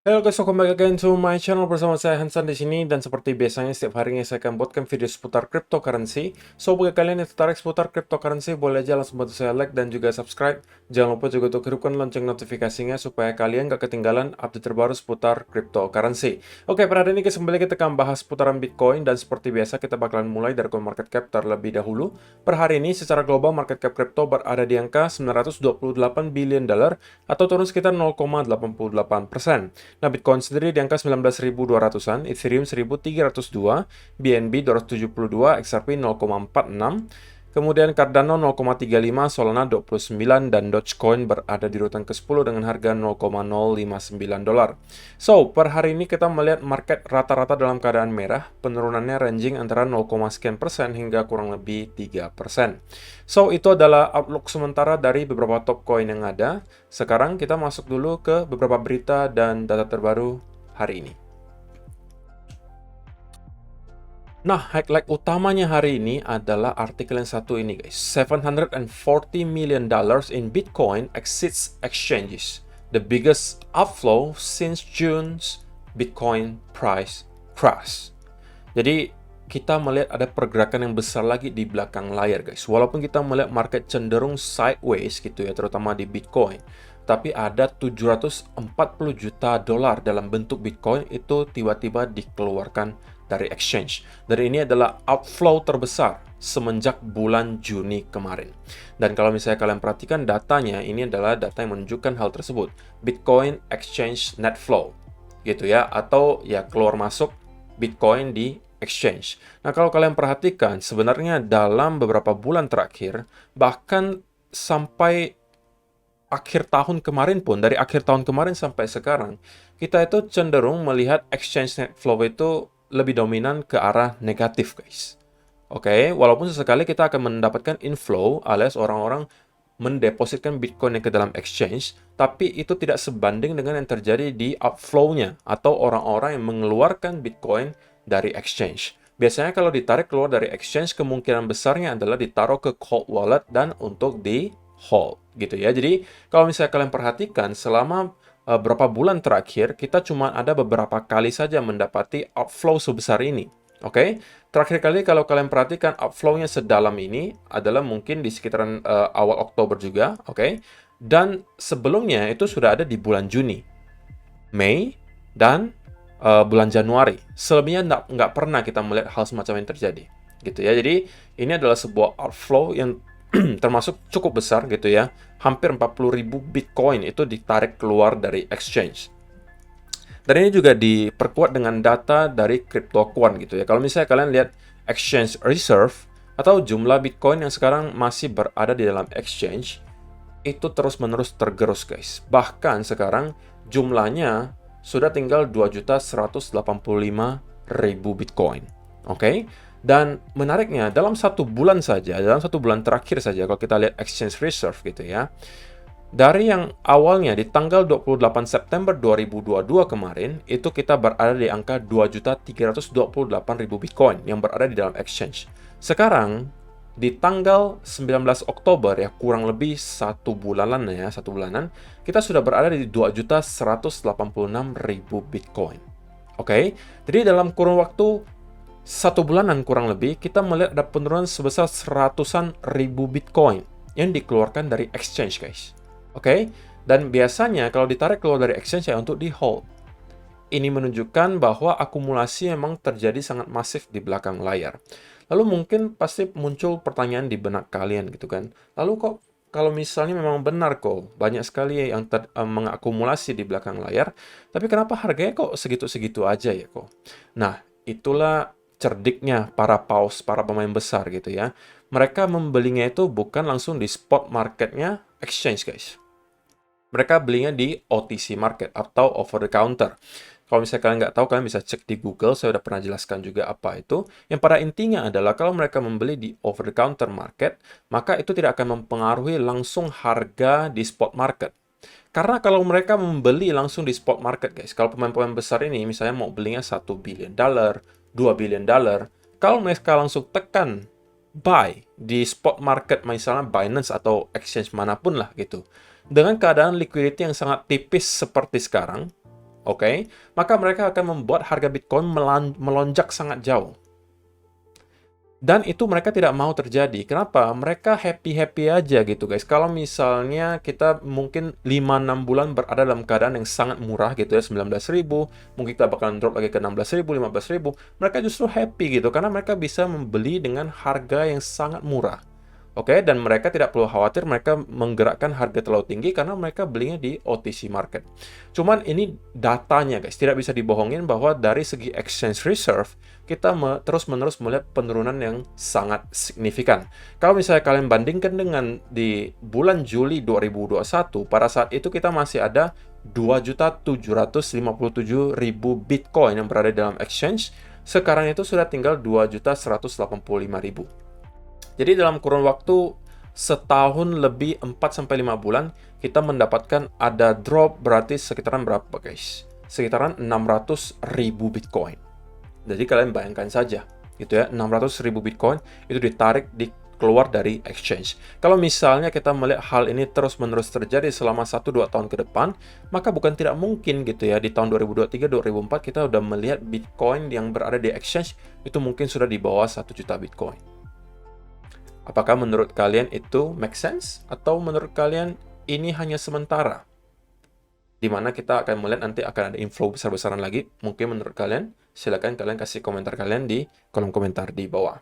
Halo guys, welcome back again to my channel bersama saya Hansan di sini, dan seperti biasanya setiap harinya saya akan buatkan video seputar cryptocurrency. So bagi kalian yang tertarik seputar cryptocurrency, boleh aja langsung bantu saya like dan juga subscribe. Jangan lupa juga untuk hidupkan lonceng notifikasinya supaya kalian gak ketinggalan update terbaru seputar cryptocurrency. Oke, pada hari ini kembali kita akan bahas seputaran Bitcoin, dan seperti biasa kita bakalan mulai dari CoinMarketCap terlebih dahulu. Per hari ini secara global market cap crypto berada di angka 928 billion dolar atau turun sekitar 0,88%. Nah, Bitcoin sendiri di angka 19.200-an, Ethereum 1.302, BNB 272, XRP 0,46, kemudian Cardano 0,35, Solana 29, dan Dogecoin berada di urutan ke-10 dengan harga 0,059 dolar. So, per hari ini kita melihat market rata-rata dalam keadaan merah, penurunannya ranging antara 0, sekian persen hingga kurang lebih 3%. So, itu adalah outlook sementara dari beberapa top coin yang ada. Sekarang kita masuk dulu ke beberapa berita dan data terbaru hari ini. Nah, highlight utamanya hari ini adalah artikel yang satu ini, guys. $740 million in Bitcoin exits exchanges. The biggest outflow since June's Bitcoin price crash. Jadi, kita melihat ada pergerakan yang besar lagi di belakang layar, guys. Walaupun kita melihat market cenderung sideways gitu ya, terutama di Bitcoin. Tapi ada 740 juta dolar dalam bentuk Bitcoin itu tiba-tiba dikeluarkan dari exchange. Dan ini adalah outflow terbesar semenjak bulan Juni kemarin. Dan kalau misalnya kalian perhatikan datanya, ini adalah data yang menunjukkan hal tersebut. Bitcoin Exchange Net Flow, gitu ya, atau ya keluar masuk Bitcoin di exchange. Nah, kalau kalian perhatikan, sebenarnya dalam beberapa bulan terakhir, bahkan sampai akhir tahun kemarin pun, dari akhir tahun kemarin sampai sekarang, kita itu cenderung melihat exchange net flow itu lebih dominan ke arah negatif, guys. Oke, walaupun sesekali kita akan mendapatkan inflow alias orang-orang mendepositkan Bitcoin ke dalam exchange, tapi itu tidak sebanding dengan yang terjadi di outflow-nya atau orang-orang yang mengeluarkan Bitcoin dari exchange. Biasanya kalau ditarik keluar dari exchange, kemungkinan besarnya adalah ditaruh ke cold wallet dan untuk di hold gitu ya. Jadi kalau misalnya kalian perhatikan selama berapa bulan terakhir, kita cuma ada beberapa kali saja mendapati outflow sebesar ini. Oke, terakhir kali kalau kalian perhatikan outflow-nya sedalam ini adalah mungkin di sekitaran awal Oktober juga, oke. Dan sebelumnya itu sudah ada di bulan Juni, Mei, dan bulan Januari. Selebihnya nggak pernah kita melihat hal semacam yang terjadi, gitu ya. Jadi ini adalah sebuah outflow yang termasuk cukup besar gitu ya. Hampir 40.000 Bitcoin itu ditarik keluar dari exchange. Dan ini juga diperkuat dengan data dari CryptoQuant gitu ya. Kalau misalnya kalian lihat exchange reserve atau jumlah Bitcoin yang sekarang masih berada di dalam exchange, itu terus-menerus tergerus, guys. Bahkan sekarang jumlahnya sudah tinggal 2.185.000 Bitcoin. Oke? Dan menariknya, dalam satu bulan saja, dalam satu bulan terakhir saja, kalau kita lihat exchange reserve gitu ya, dari yang awalnya di tanggal 28 September 2022 kemarin, itu kita berada di angka 2.328.000 Bitcoin yang berada di dalam exchange. Sekarang, di tanggal 19 Oktober ya, kurang lebih satu bulanan ya, satu bulanan, kita sudah berada di 2.186.000 Bitcoin. Oke, jadi dalam kurun waktu satu bulanan kurang lebih, kita melihat ada penurunan sebesar seratusan ribu Bitcoin yang dikeluarkan dari exchange, guys. Oke, dan biasanya kalau ditarik keluar dari exchange ya untuk di hold. Ini menunjukkan bahwa akumulasi memang terjadi sangat masif di belakang layar. Lalu mungkin pasti muncul pertanyaan di benak kalian gitu kan. Lalu kok kalau misalnya memang benar kok banyak sekali yang mengakumulasi di belakang layar, tapi kenapa harganya kok segitu-segitu aja ya kok? Nah, itulah cerdiknya para paus, para pemain besar gitu ya. Mereka membelinya itu bukan langsung di spot marketnya exchange, guys. Mereka belinya di OTC market atau over the counter. Kalau misalnya kalian nggak tahu, kalian bisa cek di Google, saya udah pernah jelaskan juga apa itu. Yang pada intinya adalah kalau mereka membeli di over the counter market, maka itu tidak akan mempengaruhi langsung harga di spot market. Karena kalau mereka membeli langsung di spot market, guys, kalau pemain-pemain besar ini misalnya mau belinya 1 billion dollar, 2 billion dollar, kalau mereka langsung tekan buy di spot market misalnya Binance atau exchange manapun lah gitu, dengan keadaan liquidity yang sangat tipis seperti sekarang, oke, maka mereka akan membuat harga Bitcoin melonjak sangat jauh. Dan itu mereka tidak mau terjadi. Kenapa? Mereka happy-happy aja gitu guys. Kalau misalnya kita mungkin 5-6 bulan berada dalam keadaan yang sangat murah gitu ya, 19.000, mungkin kita bakalan drop lagi ke 16.000, 15.000, mereka justru happy gitu, karena mereka bisa membeli dengan harga yang sangat murah. Oke, dan mereka tidak perlu khawatir mereka menggerakkan harga terlalu tinggi karena mereka belinya di OTC market. Cuman ini datanya guys, tidak bisa dibohongin bahwa dari segi exchange reserve, kita terus-menerus melihat penurunan yang sangat signifikan. Kalau misalnya kalian bandingkan dengan di bulan Juli 2021, pada saat itu kita masih ada 2.757.000 Bitcoin yang berada dalam exchange. Sekarang itu sudah tinggal 2.185.000. Jadi dalam kurun waktu setahun lebih 4-5 bulan, kita mendapatkan ada drop berarti sekitaran berapa guys? Sekitaran 600.000 Bitcoin. Jadi kalian bayangkan saja, gitu ya, 600.000 Bitcoin itu ditarik keluar dari exchange. Kalau misalnya kita melihat hal ini terus-menerus terjadi selama 1-2 tahun ke depan, maka bukan tidak mungkin gitu ya, di tahun 2023-2024 kita udah melihat Bitcoin yang berada di exchange itu mungkin sudah di bawah 1 juta Bitcoin. Apakah menurut kalian itu make sense? Atau menurut kalian ini hanya sementara? Dimana kita akan melihat nanti akan ada inflow besar-besaran lagi. Mungkin menurut kalian, silakan kalian kasih komentar kalian di kolom komentar di bawah.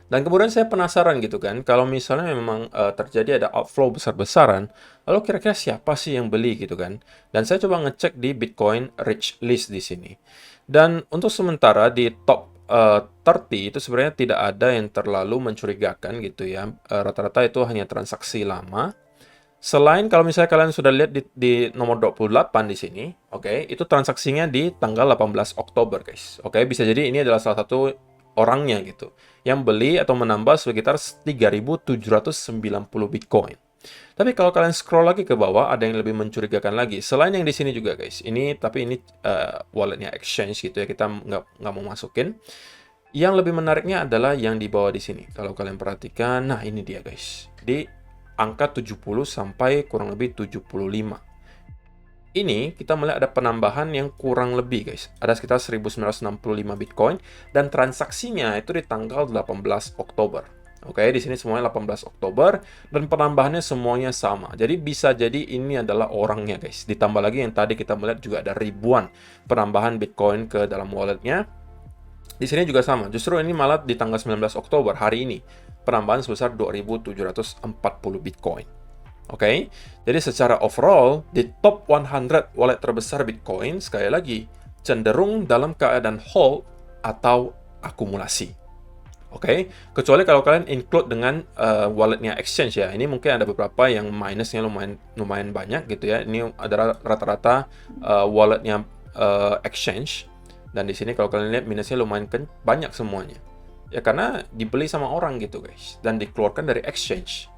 Dan kemudian saya penasaran gitu kan, kalau misalnya memang terjadi ada outflow besar-besaran, lalu kira-kira siapa sih yang beli gitu kan? Dan saya coba ngecek di Bitcoin Rich List di sini. Dan untuk sementara di top 30 itu sebenarnya tidak ada yang terlalu mencurigakan gitu ya. Rata-rata itu hanya transaksi lama. Selain kalau misalnya kalian sudah lihat di nomor 28 di sini, oke, itu transaksinya di tanggal 18 Oktober guys. Oke, bisa jadi ini adalah salah satu orangnya gitu yang beli atau menambah sekitar 3.790 Bitcoin. Tapi kalau kalian scroll lagi ke bawah, ada yang lebih mencurigakan lagi. Selain yang di sini juga guys, ini walletnya exchange gitu ya, kita nggak mau masukin. Yang lebih menariknya adalah yang di bawah di sini. Kalau kalian perhatikan, nah ini dia guys, di angka 70 sampai kurang lebih 75. Ini kita melihat ada penambahan yang kurang lebih guys, ada sekitar 1965 Bitcoin dan transaksinya itu di tanggal 18 Oktober. Oke, di sini semuanya 18 Oktober dan penambahannya semuanya sama. Jadi bisa jadi ini adalah orangnya guys. Ditambah lagi yang tadi kita melihat juga ada ribuan penambahan Bitcoin ke dalam walletnya. Di sini juga sama. Justru ini malah di tanggal 19 Oktober hari ini penambahan sebesar 2.740 Bitcoin. Oke. Jadi secara overall di top 100 wallet terbesar Bitcoin sekali lagi cenderung dalam keadaan hold atau akumulasi. Oke, kecuali kalau kalian include dengan walletnya exchange ya. Ini mungkin ada beberapa yang minusnya lumayan banyak gitu ya. Ini adalah rata-rata walletnya exchange. Dan di sini kalau kalian lihat minusnya lumayan banyak semuanya. Ya karena dibeli sama orang gitu guys. Dan dikeluarkan dari exchange.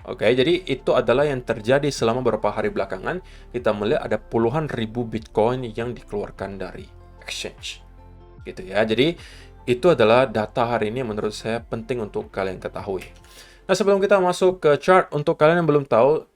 Oke, jadi itu adalah yang terjadi selama beberapa hari belakangan. Kita melihat ada puluhan ribu Bitcoin yang dikeluarkan dari exchange. Gitu ya, jadi itu adalah data hari ini yang menurut saya penting untuk kalian ketahui. Nah, sebelum kita masuk ke chart, untuk kalian yang belum tahu,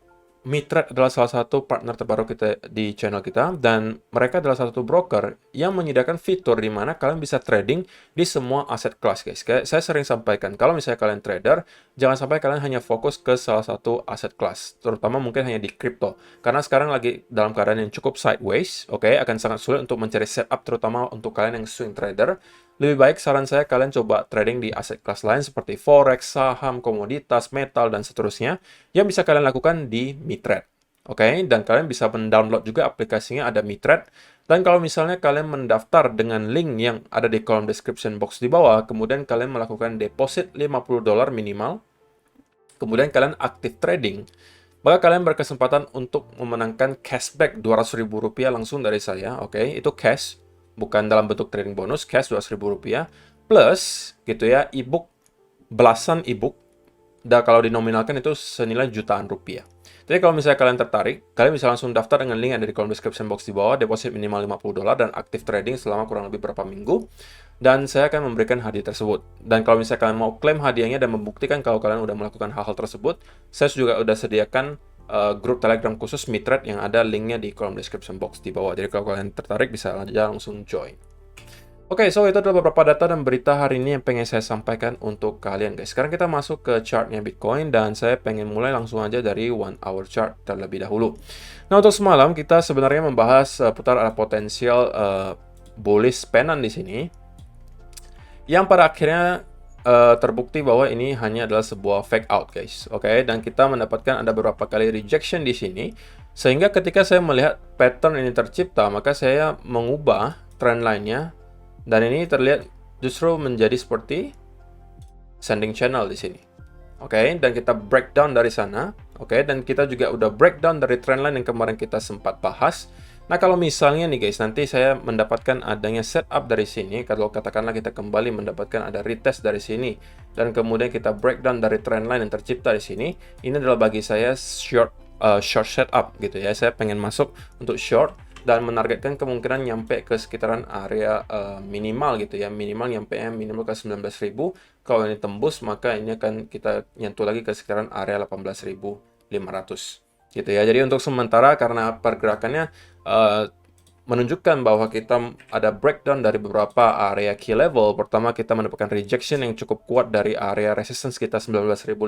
Mitrade adalah salah satu partner terbaru kita di channel kita, dan mereka adalah salah satu broker yang menyediakan fitur di mana kalian bisa trading di semua aset kelas, guys. Kayak saya sering sampaikan, kalau misalnya kalian trader, jangan sampai kalian hanya fokus ke salah satu aset kelas, terutama mungkin hanya di crypto. Karena sekarang lagi dalam keadaan yang cukup sideways, oke, akan sangat sulit untuk mencari setup, terutama untuk kalian yang swing trader. Lebih baik saran saya kalian coba trading di aset kelas lain seperti forex, saham, komoditas, metal, dan seterusnya yang bisa kalian lakukan di Mitrade. Oke, dan kalian bisa mendownload juga aplikasinya, ada Mitrade. Dan kalau misalnya kalian mendaftar dengan link yang ada di kolom description box di bawah, kemudian kalian melakukan deposit $50 minimal, kemudian kalian aktif trading, maka kalian berkesempatan untuk memenangkan cashback Rp200.000 langsung dari saya. Oke, itu cash. Bukan dalam bentuk trading bonus, cash Rp200.000, plus gitu ya, ebook, belasan ebook, dan kalau dinominalkan itu senilai jutaan rupiah. Jadi kalau misalnya kalian tertarik, kalian bisa langsung daftar dengan link yang ada di kolom description box di bawah, deposit minimal $50 dan aktif trading selama kurang lebih berapa minggu, dan saya akan memberikan hadiah tersebut. Dan kalau misalnya kalian mau klaim hadiahnya dan membuktikan kalau kalian udah melakukan hal-hal tersebut, saya juga udah sediakan grup Telegram khusus Mithread yang ada linknya di kolom description box di bawah. Jadi kalau kalian tertarik bisa aja langsung join. Oke, so itu adalah beberapa data dan berita hari ini yang pengen saya sampaikan untuk kalian guys. Sekarang kita masuk ke chartnya Bitcoin dan saya pengen mulai langsung aja dari 1 hour chart terlebih dahulu. Nah, untuk semalam kita sebenarnya membahas putar ada potensial bullish pennant di sini yang pada akhirnya terbukti bahwa ini hanya adalah sebuah fake out guys. Oke, dan kita mendapatkan ada beberapa kali rejection di sini sehingga ketika saya melihat pattern ini tercipta, maka saya mengubah trend line-nya. Dan ini terlihat justru menjadi seperti sending channel di sini. Oke, dan kita breakdown dari sana. Oke, dan kita juga udah breakdown dari trendline yang kemarin kita sempat bahas. Nah, kalau misalnya nih guys, nanti saya mendapatkan adanya setup dari sini, kalau katakanlah kita kembali mendapatkan ada retest dari sini, dan kemudian kita breakdown dari trendline yang tercipta di sini, ini adalah bagi saya short setup gitu ya. Saya pengen masuk untuk short dan menargetkan kemungkinan nyampe ke sekitaran area minimal gitu ya, minimal nyampe minimal ke 19.000. Kalau ini tembus maka ini akan kita nyentuh lagi ke sekitaran area 18.500 gitu ya. Jadi untuk sementara karena pergerakannya menunjukkan bahwa kita ada breakdown dari beberapa area key level. Pertama kita mendapatkan rejection yang cukup kuat dari area resistance kita 19.500.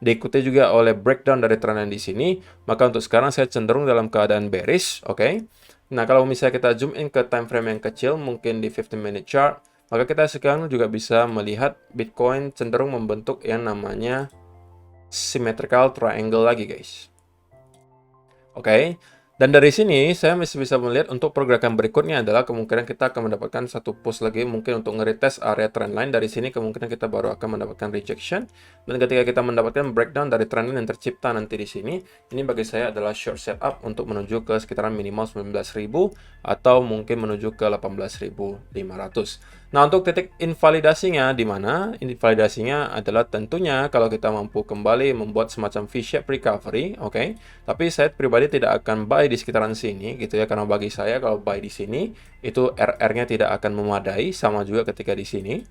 Diikuti juga oleh breakdown dari trendline di sini, maka untuk sekarang saya cenderung dalam keadaan bearish, oke. Nah, kalau misalnya kita zoom in ke time frame yang kecil, mungkin di 15-minute chart, maka kita sekarang juga bisa melihat Bitcoin cenderung membentuk yang namanya symmetrical triangle lagi, guys. Oke. Dan dari sini saya masih bisa melihat untuk pergerakan berikutnya adalah kemungkinan kita akan mendapatkan satu push lagi mungkin untuk nge-retest area trendline. Dari sini kemungkinan kita baru akan mendapatkan rejection. Dan ketika kita mendapatkan breakdown dari trendline yang tercipta nanti di sini, ini bagi saya adalah short setup untuk menuju ke sekitaran minimal 19.000 atau mungkin menuju ke 18.500. Nah, untuk titik invalidasinya di mana? Invalidasinya adalah tentunya kalau kita mampu kembali membuat semacam V-shape recovery, oke. Tapi saya pribadi tidak akan buy di sekitaran sini gitu ya, karena bagi saya kalau buy di sini itu RR-nya tidak akan memadai, sama juga ketika di sini.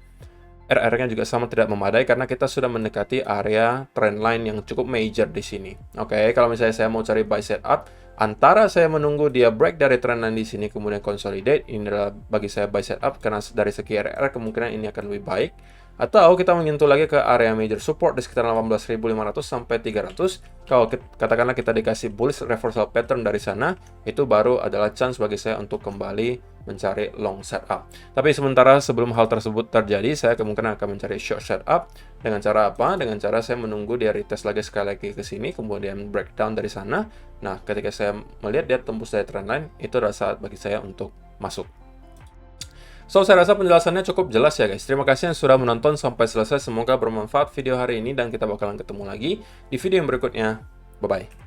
RR-nya juga sama tidak memadai karena kita sudah mendekati area trendline yang cukup major di sini. Oke, kalau misalnya saya mau cari buy setup, antara saya menunggu dia break dari trendline di sini kemudian consolidate, ini adalah bagi saya buy setup karena dari segi RR kemungkinan ini akan lebih baik. Atau kita menyentuh lagi ke area major support di sekitar 18.500 sampai 300. Kalau katakanlah kita dikasih bullish reversal pattern dari sana, itu baru adalah chance bagi saya untuk kembali mencari long setup. Tapi sementara sebelum hal tersebut terjadi, saya kemungkinan akan mencari short setup. Dengan cara apa? Dengan cara saya menunggu dia retest lagi sekali lagi ke sini, kemudian breakdown dari sana. Nah, ketika saya melihat dia tembus dari trendline, itu adalah saat bagi saya untuk masuk. So, saya rasa penjelasannya cukup jelas ya guys. Terima kasih yang sudah menonton sampai selesai. Semoga bermanfaat video hari ini dan kita bakalan ketemu lagi di video yang berikutnya. Bye-bye.